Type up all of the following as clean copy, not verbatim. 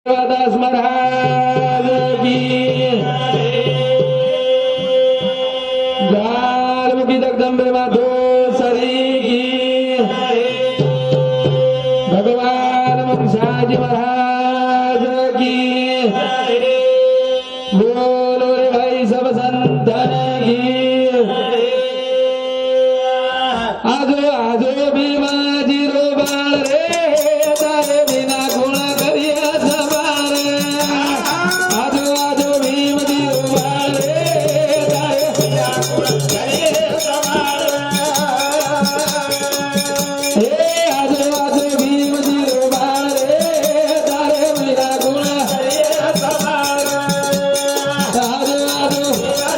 दास महाराज की मुखी जगदम्बे माधो सरी की भगवान मुक्ताजी महाराज की बोलो रे भाई सब संतन की आजो आजो भीमाजी रो बाळ रे तारे बिना गुण करिया सवार आजो आजो भीमजी रो बाळ रे तारे बिना गुण करिया सवार हे आजो आजो भीमजी रो बाळ रे तारे बिना गुण करिया सवार आजो आजो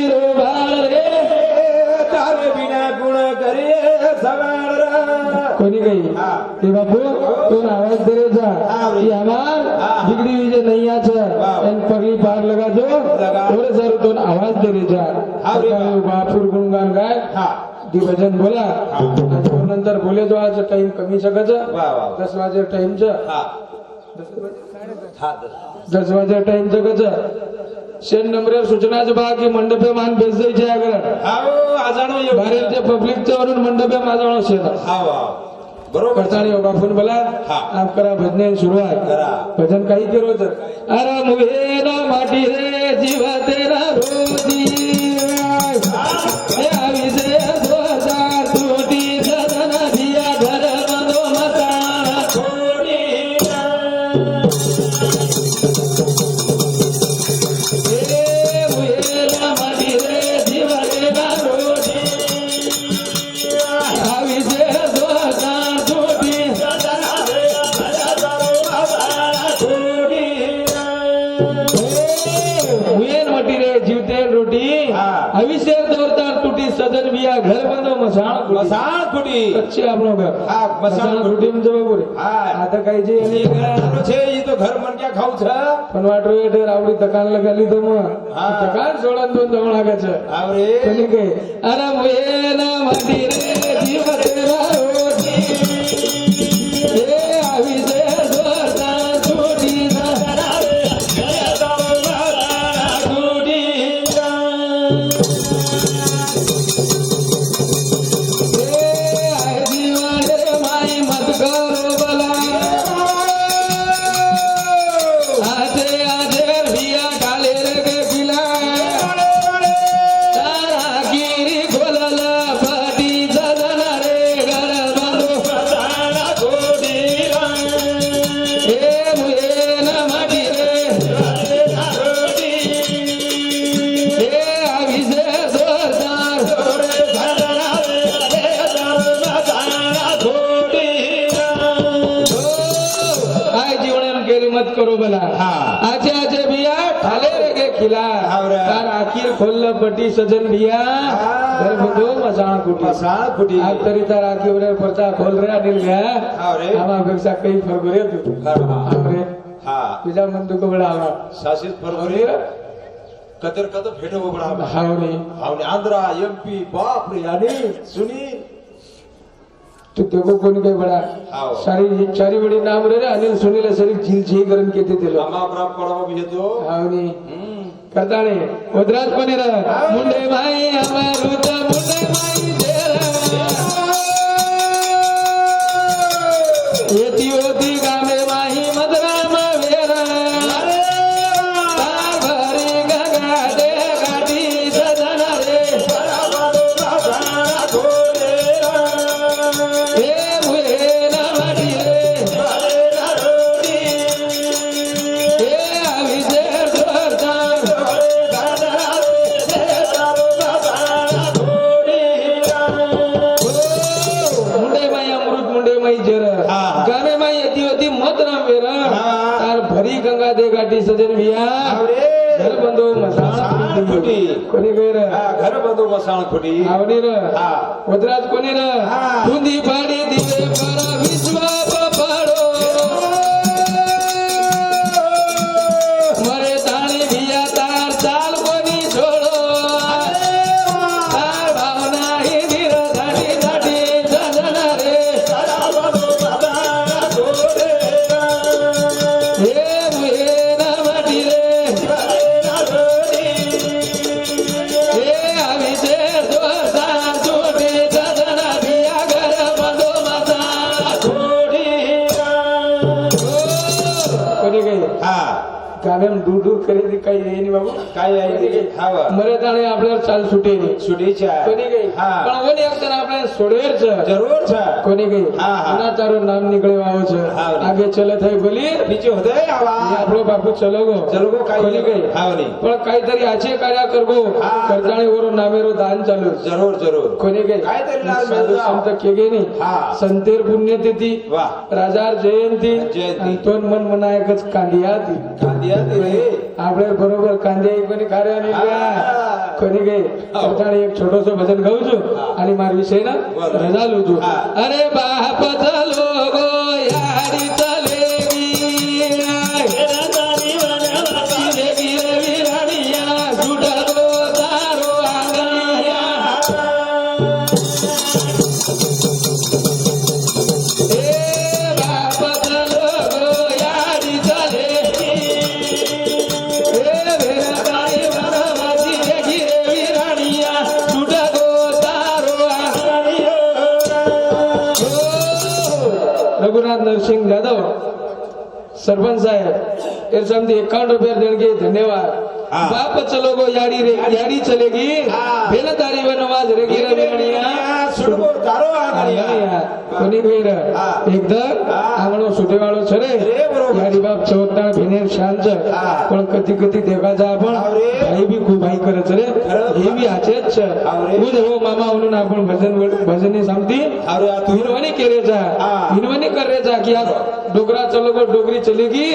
रो बाळ रे तारे बिना गुण करिया सवार कोणी काही ते बापू तो आवाज दे रे जा ये हमार बिगड़ी हुई जो नहीं आचा इन पगली पार लगा जो थोड़े सारे तो आवाज दे रे जा बापू गुणगान गाय ती भजन बोला नंतर बोले तो आज टाइम कमी सकत 10 वाजे टाइम च 10 वाजे टाइम सकत शेन नंबर सूचना बा की मंडपे मान बेस जायचे अगर बाहेरच्या पब्लिकच्या वरून मंडपे माझा शेन बरोबर करतानी बापून बोला आप करा भजन सुरुवात भजन काही करो तर अरे मुहे ना माटी रे जीव तेरा रोजी विजय 2000 टूटी सदन दिया घर बंदो मताना छोड़ी मुहे ना माटी रे जीव तेरा रोजी विजय 2000 अविशेर दौरदार टूटी सदन बिया घर बंदो मसाण खुटी अच्छे आपनो घर मसाण खुटी में जब बोले आता काही जे छे ई तो घर मन क्या खाऊ छ पण वाटरो एटे रावडी दुकान लगाली तो म दुकान सोडन दोन जवळ लागाच आवरे कोणी काही अरे मुए ना माटी रे जीव तेरा रोजी ए अविशेर दौरदार टूटी सदन करो बला आचे आचे बिया ठाले रे खिला तार आखिर खोल पट्टी सजन बिया घर बंदो मसाण कुटी आज तरी तार आखिर रे परचा खोल रे अनिल गया आमा पेक्षा काही फरक रे तू हमरे तुझा मन दुख बडा आवा शासित फरक रे कतर कतर भेटो बडा हावनी आंध्रा एमपी बाप रे यानी सुनी तो देखो कोणी काही बडा सारी बडी नाम रे अनिल सुनील सरी झील झी करन केते ते लोक आमा प्राप पडावा भी तो हावनी करताणे ओद्राज कोणी रे मुंडे माई अमर रुत मुंडे माई तेरा सजन भैया घर बंधू मसाण खुटी कोणी गैर घर बंधू मसाण खुटी आवनी र उदराज कोणी र खुंदी पाडी दिवे para विश्व पपाडो मरे ताणी भैया तार चाल कोणी छोडो तार भावना ही निर धाडी धाडी सजन रे सदा बंधू सदा छोडे कायम दूर दूर खरेदी काही आहे नाही बाबू काय आहे हावा मरे ताणे आपल्याला चाल सुटे नाही सुडीच्या कोणी गई पण ओने एकदा आपल्याला सोडेर छ जरूर छ कोणी गई ना तारो नाम निकळे आવો છે आगे चलत है बोली बीजे होते आवा આપણો બાપુ ચલો ગો કોની ગઈ हावनी પણ કાઈતરી આચે કાર્ય કરગો કરતાણી ઓરો નામેરો દાન ચાલુ जरूर जरूर कोणी गई काहीतरी लाल साधू संत केगे नाही संतेर पुण्यतिथी वाह राजार जयंती तोन मन मनायकच कांदियाती આપણે બરોબર કાંદે કોની કાર્ય નહીં કોની ગઈ પોતાને એક છોટો સો ભજન ગાઉં છું અને માર વિશે ના રજા લઉં છું અરે બાપ ચલો ગો યારી ચલેગી ચલેગી રે વિરાણિયા સુડા દો તારો આંગણિયા એ બાપ ચલો ગો યારી ચલેગી रघुनाथ नरसिंह यादव सरपंच साहेब याच्यामध्ये 51 रुपये देणगे धन्यवाद बाप चलो गो याडी रे याडी चलेगी भेल तारी वनवाज रे गिरा बेणिया सुडको तारो आंगणिया कोणी गैर एकदम आंगणो सुटेवाळो છે રે याडी बाप चौथाळ भेनेर शान છે પણ કદી કદી દેખા જા પણ ભાઈ બી ખૂબ ભાઈ કરે છે રે એ બી આચે જ છે હું હો મામા ઓનું આપણ ભજનની સામતી વિનવની કરે છે વિનવની કરે છે કે આ ડોગરા ચલો ગો ડોગરી ચલેગી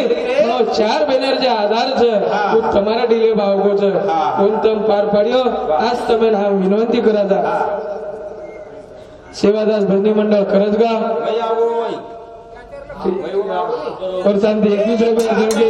ચાર બેનર જે આધાર છે હું તમારા ડીલે ભાવગો છે કોણ તમ પાર પાડ્યો આજ તમે હા વિનંતી કરા હતા सेवादास भजनी मंडळ करजगाव और शांती 21 रुपये देणगे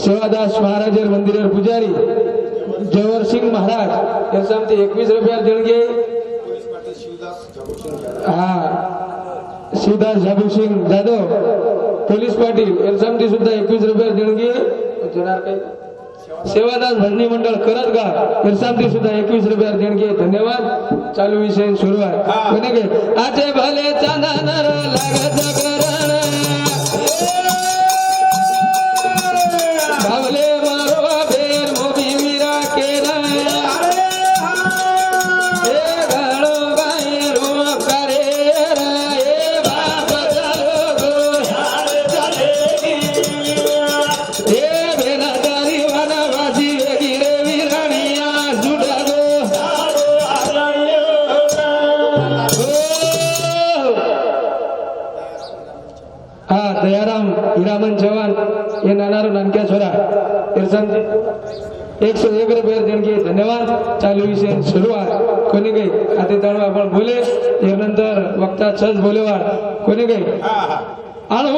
सेवादास महाराज मंदिर पुजारी जवर सिंह महाराज याच्यामध्ये 21 रुपये देणगे शिवदास झाबू सिंग जाधव पोलीस पाटील याच्यामध्ये सुद्धा 21 रुपये देणगे सेवादास भजनी मंडळ करजगाव याच्यामध्ये सुद्धा 21 रुपये देणगे धन्यवाद चालू विषय सुरुवात कोणी गे आजे भले चांदनर लागत करण भावले मारो बेर मोबी मीरा केरा ए गाणो गाय रो करे ए बाप चलो गो चलेगी ए बेना तारी वाना वासी गिरे विराणिया जुड़ा गो हा दयाराम हीरामन जवान ये नानारो नानक्या छोरा इरसम 101 रुपये देणगे धन्यवाद चालू विषय सुरुवात कोणी काही आता तणू आपण बोले यानंतर वक्ता छच बोलेवाड कोणी काही हा हा आणू